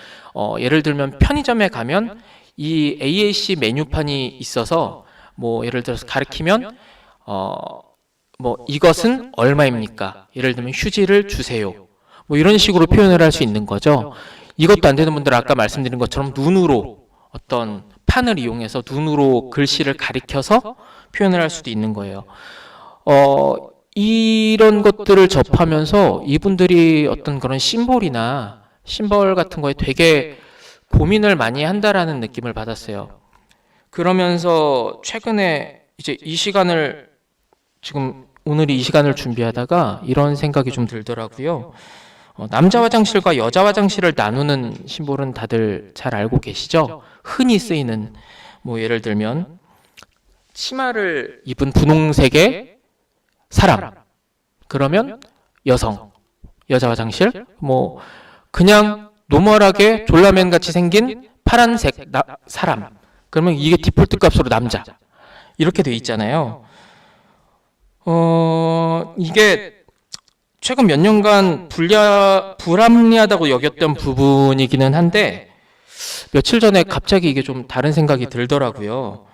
예를 들면 편의점에 가면 이 AAC 메뉴판이 있어서 뭐 예를 들어서 가리키면 뭐 이것은 얼마입니까? 예를 들면 휴지를 주세요. 뭐 이런 식으로 표현을 할 수 있는 거죠. 이것도 안 되는 분들은 아까 말씀드린 것처럼 눈으로 어떤 판을 이용해서 눈으로 글씨를 가리켜서 표현을 할 수도 있는 거예요. 이런 것들을 접하면서 이분들이 어떤 그런 심볼 같은 거에 되게 고민을 많이 한다라는 느낌을 받았어요. 그러면서 최근에 이제 이 시간을 지금 오늘이 이 시간을 준비하다가 이런 생각이 좀 들더라고요. 남자 화장실과 여자 화장실을 나누는 심볼은 다들 잘 알고 계시죠? 흔히 쓰이는 뭐 예를 들면 치마를 입은 분홍색의 사람 그러면 여성, 여자 화장실 뭐 그냥 노멀하게 졸라맨 같이 생긴 파란색 사람 그러면 이게 디폴트 값으로 남자 이렇게 돼 있잖아요. 이게 최근 몇 년간 불합리하다고 여겼던 부분이기는 한데 며칠 전에 갑자기 이게 좀 다른 생각이 들더라고요.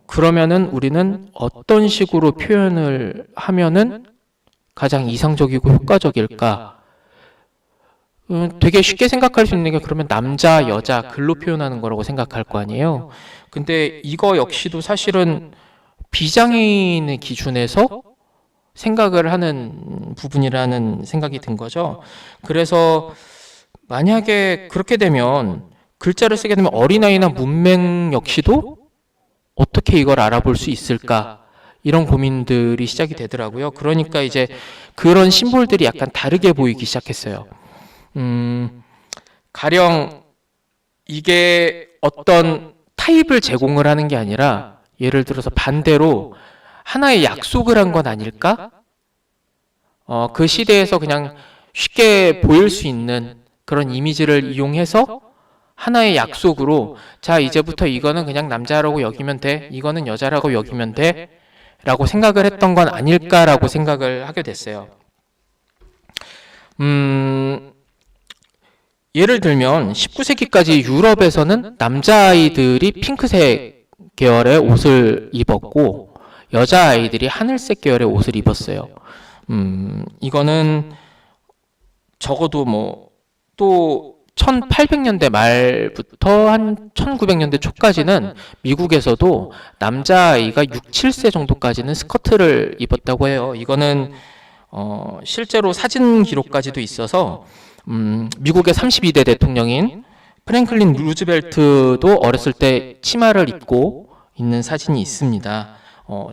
그러면은 우리는 어떤 식으로 표현을 하면은 가장 이상적이고 효과적일까? 되게 쉽게 생각할 수 있는 게 그러면 남자, 여자, 글로 표현하는 거라고 생각할 거 아니에요. 근데 이거 역시도 사실은 비장애인의 기준에서 생각을 하는 부분이라는 생각이 든 거죠. 그래서 만약에 그렇게 되면 글자를 쓰게 되면 어린아이나 문맹 역시도 어떻게 이걸 알아볼 수 있을까? 이런 고민들이 시작이 되더라고요. 그러니까 이제 그런 심볼들이 약간 다르게 보이기 시작했어요. 가령 이게 어떤 타입을 제공을 하는 게 아니라 예를 들어서 반대로 하나의 약속을 한 건 아닐까? 그 시대에서 그냥 쉽게 보일 수 있는 그런 이미지를 이용해서 하나의 약속으로 자 이제부터 이거는 그냥 남자라고 여기면 돼, 이거는 여자라고 여기면 돼 라고 생각을 했던 건 아닐까라고 생각을 하게 됐어요. 예를 들면 19세기까지 유럽에서는 남자아이들이 핑크색 계열의 옷을 입었고 여자아이들이 하늘색 계열의 옷을 입었어요. 이거는 적어도 또 1800년대 말부터 한 1900년대 초까지는 미국에서도 남자아이가 6, 7세 정도까지는 스커트를 입었다고 해요. 이거는 실제로 사진 기록까지도 있어서 미국의 32대 대통령인 프랭클린 루즈벨트도 어렸을 때 치마를 입고 있는 사진이 있습니다.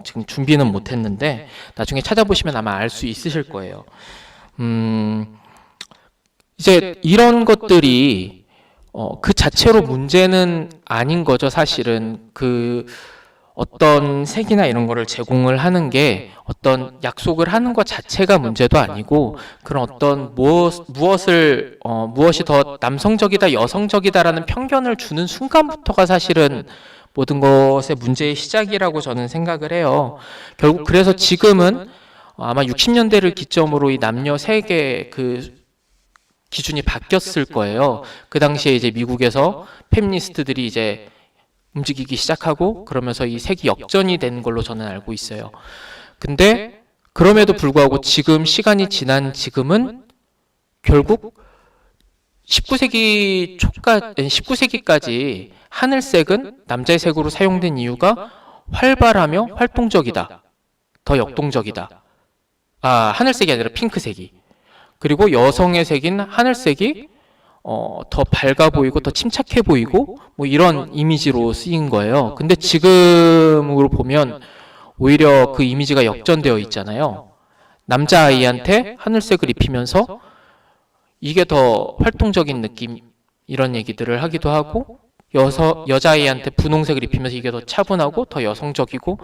지금 준비는 못했는데 나중에 찾아보시면 아마 알 수 있으실 거예요. 이제 이런 것들이 그 자체로 문제는 아닌 거죠. 사실은 그 어떤 색이나 이런 거를 제공을 하는 게 어떤 약속을 하는 것 자체가 문제도 아니고 그런 어떤 무엇이 더 남성적이다 여성적이다라는 편견을 주는 순간부터가 사실은 모든 것의 문제의 시작이라고 저는 생각을 해요. 결국 그래서 지금은 아마 60년대를 기점으로 이 남녀 색의 그 기준이 바뀌었을 거예요. 그 당시에 이제 미국에서 페미니스트들이 이제 움직이기 시작하고 그러면서 이 색이 역전이 된 걸로 저는 알고 있어요. 근데 그럼에도 불구하고 지금 시간이 지난 지금은 결국 19세기까지 하늘색은 남자의 색으로 사용된 이유가 활발하며 활동적이다. 더 역동적이다. 하늘색이 아니라 핑크색이. 그리고 여성의 색인 하늘색이 더 밝아 보이고 더 침착해 보이고 뭐 이런 이미지로 쓰인 거예요. 근데 지금으로 보면 오히려 그 이미지가 역전되어 있잖아요. 남자아이한테 하늘색을 입히면서 이게 더 활동적인 느낌 이런 얘기들을 하기도 하고 여자아이한테 분홍색을 입히면서 이게 더 차분하고 더 여성적이고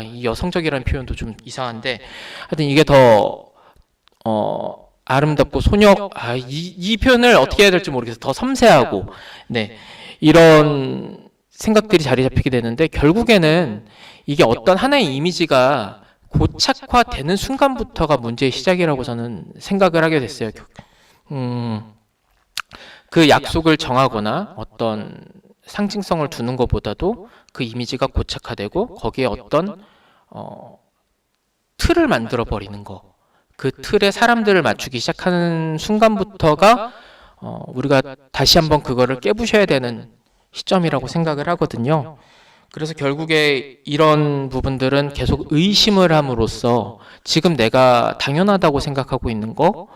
이 여성적이라는 표현도 좀 이상한데 하여튼 이게 더 아름답고 이 표현을 어떻게 해야 될지 모르겠어요. 더 섬세하고 네 이런 생각들이 자리 잡히게 되는데 결국에는 이게 어떤 하나의 이미지가 고착화되는 순간부터가 문제의 시작이라고 저는 생각을 하게 됐어요. 그 약속을 정하거나 어떤 상징성을 두는 것보다도 그 이미지가 고착화되고 거기에 어떤 틀을 만들어 버리는 거. 그 틀에 사람들을 맞추기 시작하는 순간부터가 우리가 다시 한번 그거를 깨부셔야 되는 시점이라고 생각을 하거든요. 그래서 결국에 이런 부분들은 계속 의심을 함으로써 지금 내가 당연하다고 생각하고 있는 거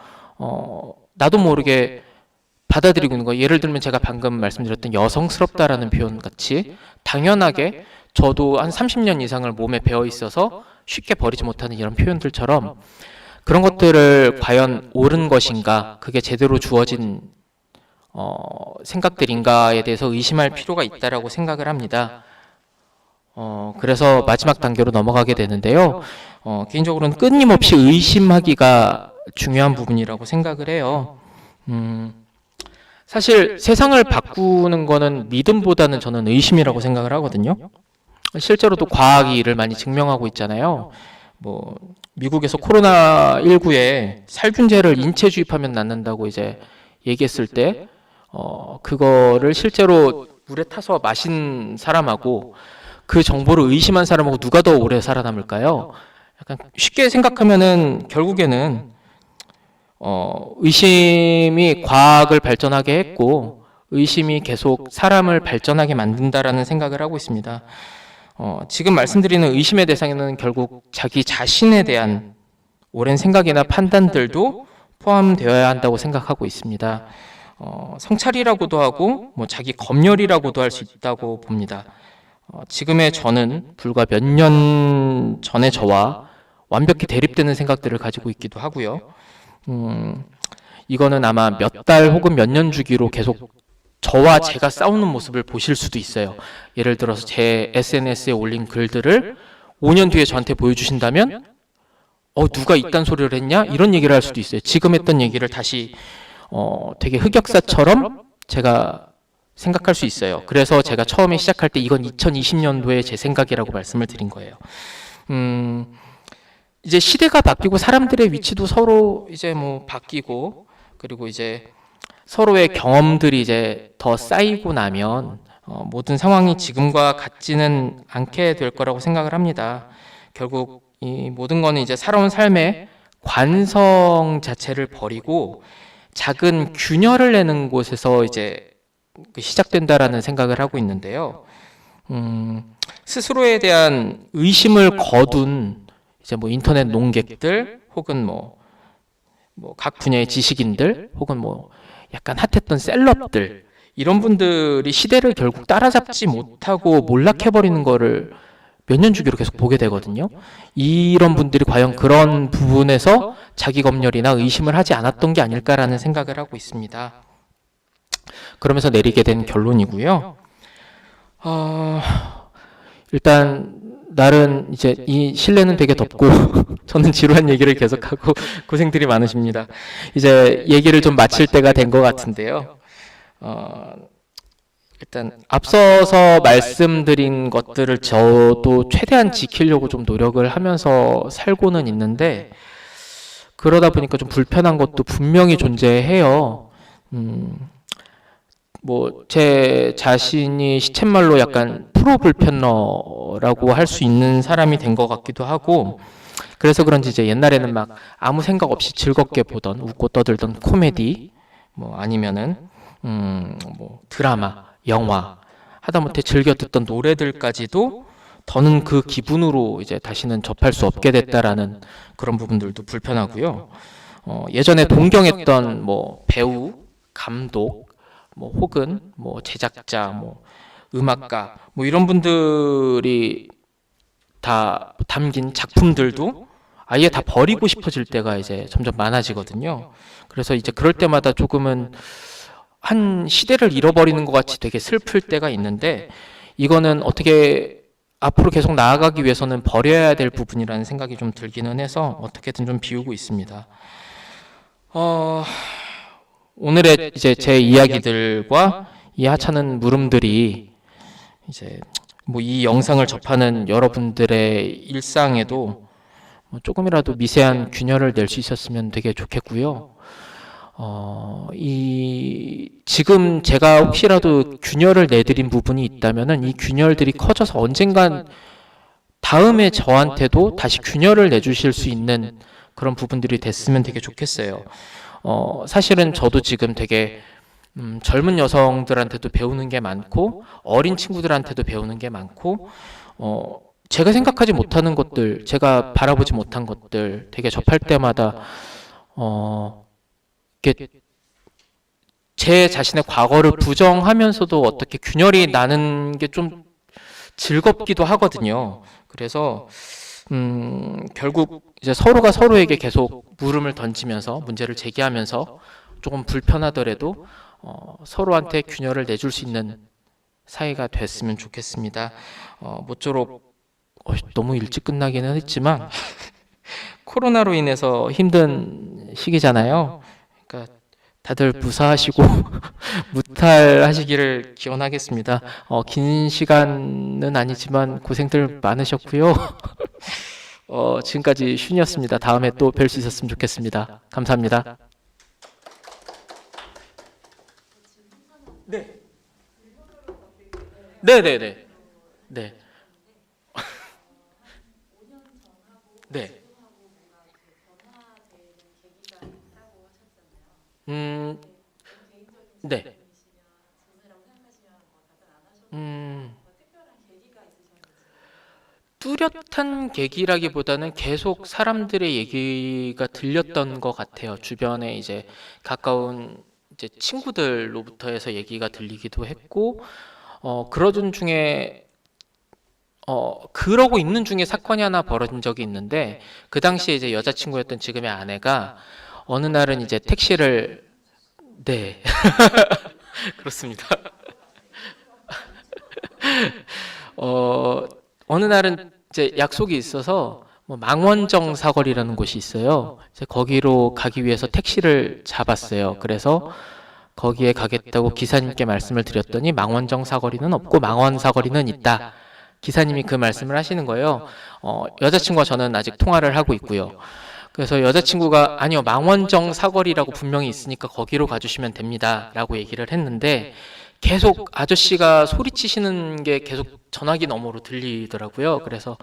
나도 모르게 받아들이고 있는 거 예를 들면 제가 방금 말씀드렸던 여성스럽다라는 표현 같이 당연하게 저도 한 30년 이상을 몸에 배어 있어서 쉽게 버리지 못하는 이런 표현들처럼 그런 것들을 과연 옳은 것인가, 그게 제대로 주어진 생각들인가에 대해서 의심할 필요가 있다라고 생각을 합니다. 그래서 마지막 단계로 넘어가게 되는데요. 개인적으로는 끊임없이 의심하기가 중요한 부분이라고 생각을 해요. 사실 세상을 바꾸는 거는 믿음보다는 저는 의심이라고 생각을 하거든요. 실제로도 과학이 이를 많이 증명하고 있잖아요. 미국에서 코로나19에 살균제를 인체 주입하면 낫는다고 이제 얘기했을 때, 그거를 실제로 물에 타서 마신 사람하고 그 정보를 의심한 사람하고 누가 더 오래 살아남을까요? 약간 쉽게 생각하면은 결국에는 의심이 과학을 발전하게 했고 의심이 계속 사람을 발전하게 만든다라는 생각을 하고 있습니다. 지금 말씀드리는 의심의 대상에는 결국 자기 자신에 대한 오랜 생각이나 판단들도 포함되어야 한다고 생각하고 있습니다. 성찰이라고도 하고 뭐 자기 검열이라고도 할 수 있다고 봅니다. 지금의 저는 불과 몇 년 전의 저와 완벽히 대립되는 생각들을 가지고 있기도 하고요. 이거는 아마 몇 달 혹은 몇 년 주기로 계속 저와 제가 싸우는 모습을 보실 수도 있어요. 예를 들어서 제 SNS에 올린 글들을 5년 뒤에 저한테 보여주신다면 누가 이딴 소리를 했냐? 이런 얘기를 할 수도 있어요. 지금 했던 얘기를 다시 되게 흑역사처럼 제가 생각할 수 있어요. 그래서 제가 처음에 시작할 때 이건 2020년도에 제 생각이라고 말씀을 드린 거예요. 이제 시대가 바뀌고 사람들의 위치도 서로 이제 뭐 바뀌고 그리고 이제 서로의 경험들이 이제 더 쌓이고 나면 모든 상황이 지금과 같지는 않게 될 거라고 생각을 합니다. 결국 이 모든 거는 이제 살아온 삶의 관성 자체를 버리고 작은 균열을 내는 곳에서 이제 시작된다라는 생각을 하고 있는데요. 스스로에 대한 의심을 거둔 이제 뭐 인터넷 농객들 혹은 뭐 각 분야의 지식인들 혹은 뭐 약간 핫했던 셀럽들 이런 분들이 시대를 결국 따라잡지 못하고 몰락해버리는 거를 몇 년 주기로 계속 보게 되거든요. 이런 분들이 과연 그런 부분에서 자기 검열이나 의심을 하지 않았던 게 아닐까라는 생각을 하고 있습니다. 그러면서 내리게 된 결론이고요. 일단 날은 이제 이 실내는 되게 덥고 저는 지루한 얘기를 계속하고 고생들이 많으십니다. 이제 얘기를 좀 마칠 때가 된 것 같은데요. 일단 앞서서 말씀드린 것들을 저도 최대한 지키려고 좀 노력을 하면서 살고는 있는데 그러다 보니까 좀 불편한 것도 분명히 존재해요. 뭐 제 자신이 시쳇말로 약간 프로 불편러라고 할 수 있는 사람이 된 것 같기도 하고 그래서 그런지 이제 옛날에는 막 아무 생각 없이 즐겁게 보던 웃고 떠들던 코미디 뭐 아니면은 뭐 드라마, 영화 하다못해 즐겨 듣던 노래들까지도 더는 그 기분으로 이제 다시는 접할 수 없게 됐다라는 그런 부분들도 불편하고요. 예전에 동경했던 뭐 배우, 감독 뭐 혹은 뭐 제작자, 뭐 음악가, 뭐 이런 분들이 다 담긴 작품들도 아예 다 버리고 싶어질 때가 이제 점점 많아지거든요. 그래서 이제 그럴 때마다 조금은 한 시대를 잃어버리는 것 같이 되게 슬플 때가 있는데 이거는 어떻게 앞으로 계속 나아가기 위해서는 버려야 될 부분이라는 생각이 좀 들기는 해서 어떻게든 좀 비우고 있습니다. 오늘의 이제 제 이야기들과 이 하찮은 물음들이 이제 뭐 이 영상을 접하는 여러분들의 일상에도 조금이라도 미세한 균열을 낼 수 있었으면 되게 좋겠고요. 지금 제가 혹시라도 균열을 내드린 부분이 있다면은 이 균열들이 커져서 언젠간 다음에 저한테도 다시 균열을 내주실 수 있는 그런 부분들이 됐으면 되게 좋겠어요. 사실은 저도 지금 되게 젊은 여성들한테도 배우는 게 많고 어린 친구들한테도 배우는 게 많고 제가 생각하지 못하는 것들, 제가 바라보지 못한 것들 되게 접할 때마다 이게 제 자신의 과거를 부정하면서도 어떻게 균열이 나는 게 좀 즐겁기도 하거든요. 그래서 결국 이제 서로가 서로에게 계속 물음을 던지면서 문제를 제기하면서 조금 불편하더라도 서로한테 균열을 내줄 수 있는 사이가 됐으면 좋겠습니다. 모쪼록 너무 일찍 끝나기는 했지만 코로나로 인해서 힘든 시기잖아요. 그러니까 다들 무사하시고 무탈하시기를 기원하겠습니다. 긴 시간은 아니지만 고생들 많으셨고요. 지금까지 슌이었습니다. 다음에 또 뵐 수 있었으면 좋겠습니다. 감사합니다. 네. 네네네. 네. 네. 음, 네. 뚜렷한 계기라기보다는 계속 사람들의 얘기가 들렸던 것 같아요. 주변에 이제 가까운 이제 친구들로부터 해서 얘기가 들리기도 했고, 그러던 중에 그러고 있는 중에 사건이 하나 벌어진 적이 있는데, 그 당시에 이제 여자친구였던 지금의 아내가 어느 날은 이제 택시를, 네, 그렇습니다. 어, 어느 날은 이제 약속이 있어서 뭐 망원정 사거리라는 곳이 있어요. 이제 거기로 가기 위해서 택시를 잡았어요. 그래서 거기에 가겠다고 기사님께 말씀을 드렸더니 망원정 사거리는 없고 망원 사거리는 있다. 기사님이 그 말씀을 하시는 거예요. 여자친구와 저는 아직 통화를 하고 있고요. 그래서 여자친구가 아니요, 망원정 사거리라고 분명히 있으니까 거기로 가주시면 됩니다 라고 얘기를 했는데, 계속 아저씨가 소리치시는 게 계속 전화기 너머로 들리더라고요. 그래서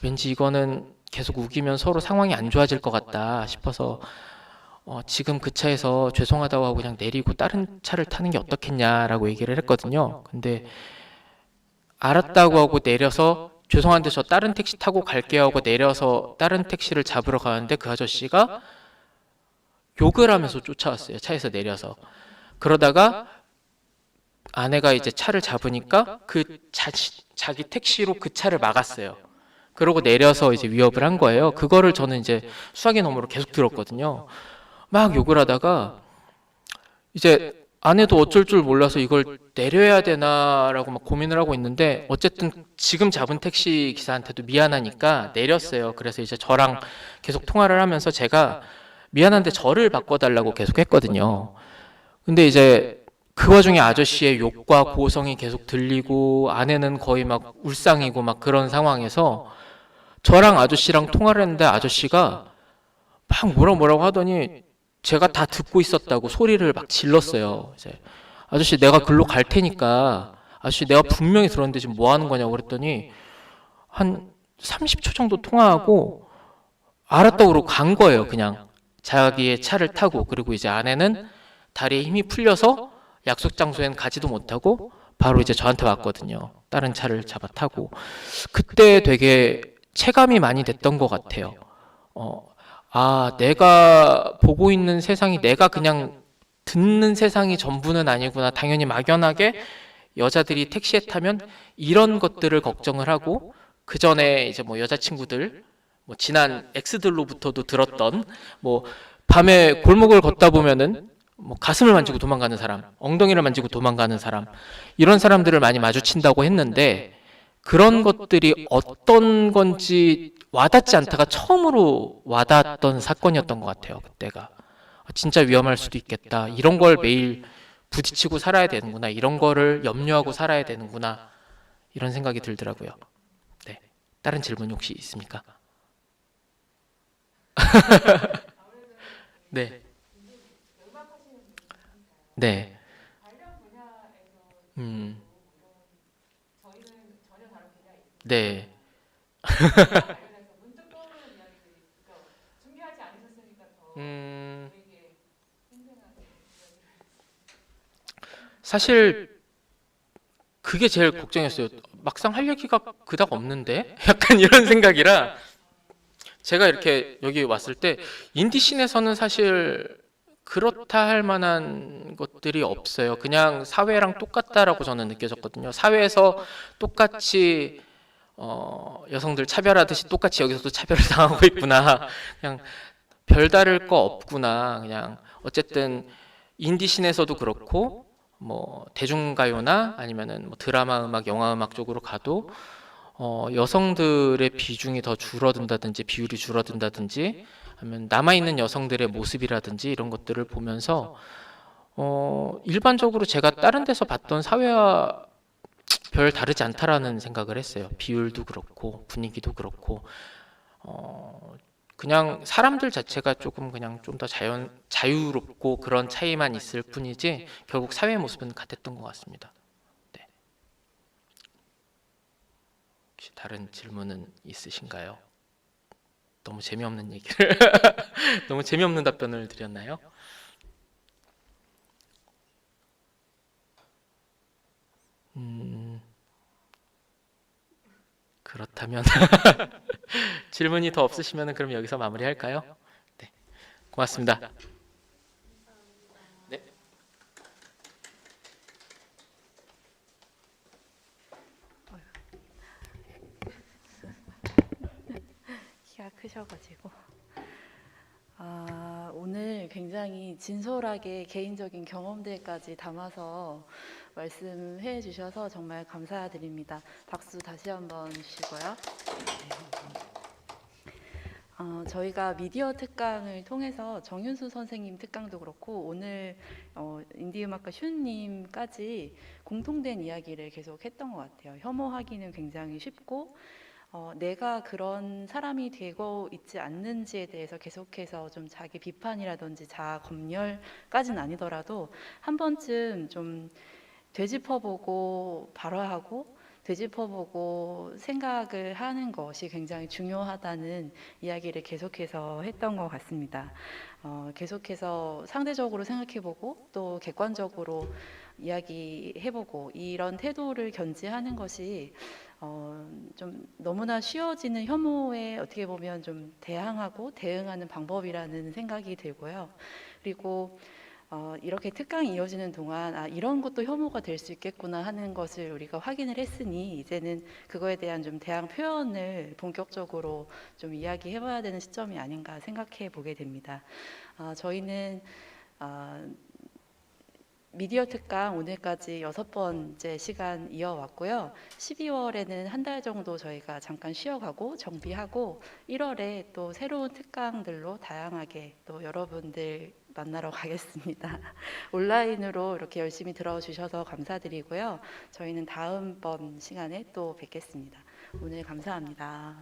왠지 이거는 계속 우기면 서로 상황이 안 좋아질 것 같다 싶어서 지금 그 차에서 죄송하다고 하고 그냥 내리고 다른 차를 타는 게 어떻겠냐라고 얘기를 했거든요. 근데 알았다고 하고 내려서 죄송한데 저 다른 택시 타고 갈게요 하고 내려서 다른 택시를 잡으러 가는데 그 아저씨가 욕을 하면서 쫓아왔어요. 차에서 내려서. 그러다가 아내가 이제 차를 잡으니까 자기 택시로 그 차를 막았어요. 그러고 내려서 이제 위협을 한 거예요. 그거를 저는 이제 수화기 너머로 계속 들었거든요. 막 욕을 하다가 이제 아내도 어쩔 줄 몰라서 이걸 내려야 되나라고 막 고민을 하고 있는데, 어쨌든 지금 잡은 택시 기사한테도 미안하니까 내렸어요. 그래서 이제 저랑 계속 통화를 하면서 제가 미안한데 저를 바꿔달라고 계속 했거든요. 근데 이제 그 와중에 아저씨의 욕과 고성이 계속 들리고 아내는 거의 막 울상이고 막 그런 상황에서 저랑 아저씨랑 통화를 했는데 아저씨가 막 뭐라고 하더니 제가 다 듣고 있었다고 소리를 막 질렀어요. 이제 아저씨 내가 글로 갈 테니까 아저씨 내가 분명히 들었는데 지금 뭐 하는 거냐고 그랬더니 한 30초 정도 통화하고 알았다고 그러고 간 거예요. 그냥 자기의 차를 타고. 그리고 이제 아내는 다리에 힘이 풀려서 약속 장소엔 가지도 못하고 바로 이제 저한테 왔거든요. 다른 차를 잡아 타고. 그때 되게 체감이 많이 됐던 것 같아요. 내가 보고 있는 세상이 내가 그냥 듣는 세상이 전부는 아니구나. 당연히 막연하게 여자들이 택시에 타면 이런 것들을 걱정을 하고, 그 전에 이제 뭐 여자친구들, 뭐 지난 엑스들로부터도 들었던, 뭐 밤에 골목을 걷다 보면은 뭐 가슴을 만지고 도망가는 사람, 엉덩이를 만지고 도망가는 사람, 이런 사람들을 많이 마주친다고 했는데, 그런 것들이 어떤 건지 와닿지 않다가 처음으로 와닿았던 사건이었던 것 같아요. 그때가 진짜 위험할 수도 있겠다. 이런 걸 매일 부딪히고 살아야 되는구나. 이런 거를 염려하고 살아야 되는구나. 이런 생각이 들더라고요. 네. 다른 질문 혹시 있습니까? 네. 네. 음. 네. 음. 사실 그게 제일 걱정이었어요. 막상 할 얘기가 그닥 없는데? 약간 이런 생각이라 제가 이렇게 여기 왔을 때 인디씬에서는 사실 그렇다 할 만한 것들이 없어요. 그냥 사회랑 똑같다라고 저는 느껴졌거든요. 사회에서 똑같이 여성들 차별하듯이 똑같이 여기서도 차별을 당하고 있구나. 그냥 별다를 거 없구나. 그냥 어쨌든 인디씬에서도 그렇고 뭐 대중가요나 아니면은 뭐 드라마 음악, 영화 음악 쪽으로 가도 여성들의 비중이 더 줄어든다든지 비율이 줄어든다든지 아니면 남아있는 여성들의 모습이라든지 이런 것들을 보면서 일반적으로 제가 다른 데서 봤던 사회와 별 다르지 않다라는 생각을 했어요. 비율도 그렇고 분위기도 그렇고 그냥 사람들 자체가 조금 그냥 좀 더 자유롭고 그런 차이만 있을 뿐이지 결국 사회 모습은 같았던 것 같습니다. 네. 혹시 다른 질문은 있으신가요? 너무 재미없는 얘기를 너무 재미없는 답변을 드렸나요? 음, 그렇다면 질문이 더 없으시면 그럼 여기서 마무리할까요? 네, 고맙습니다. 네. 키가 크셔가지고 오늘 굉장히 진솔하게 개인적인 경험들까지 담아서 말씀해 주셔서 정말 감사드립니다. 박수 다시 한번 주시고요. 저희가 미디어 특강을 통해서 정윤수 선생님 특강도 그렇고 오늘 인디음악가 슈님까지 공통된 이야기를 계속 했던 것 같아요. 혐오하기는 굉장히 쉽고 내가 그런 사람이 되고 있지 않는지에 대해서 계속해서 좀 자기 비판이라든지 자아 검열까지는 아니더라도 한 번쯤 좀 되짚어보고 발화하고 되짚어보고 생각을 하는 것이 굉장히 중요하다는 이야기를 계속해서 했던 것 같습니다. 계속해서 상대적으로 생각해보고 또 객관적으로 이야기해보고 이런 태도를 견지하는 것이 좀 너무나 쉬워지는 혐오에 어떻게 보면 좀 대항하고 대응하는 방법이라는 생각이 들고요. 그리고 이렇게 특강이 이어지는 동안 이런 것도 혐오가 될 수 있겠구나 하는 것을 우리가 확인을 했으니 이제는 그거에 대한 좀 대항 표현을 본격적으로 좀 이야기해봐야 되는 시점이 아닌가 생각해 보게 됩니다. 저희는 미디어 특강 오늘까지 6번째 시간 이어왔고요. 12월에는 한 달 정도 저희가 잠깐 쉬어가고 정비하고 1월에 또 새로운 특강들로 다양하게 또 여러분들 만나러 가겠습니다. 온라인으로 이렇게 열심히 들어주셔서 감사드리고요. 저희는 다음번 시간에 또 뵙겠습니다. 오늘 감사합니다.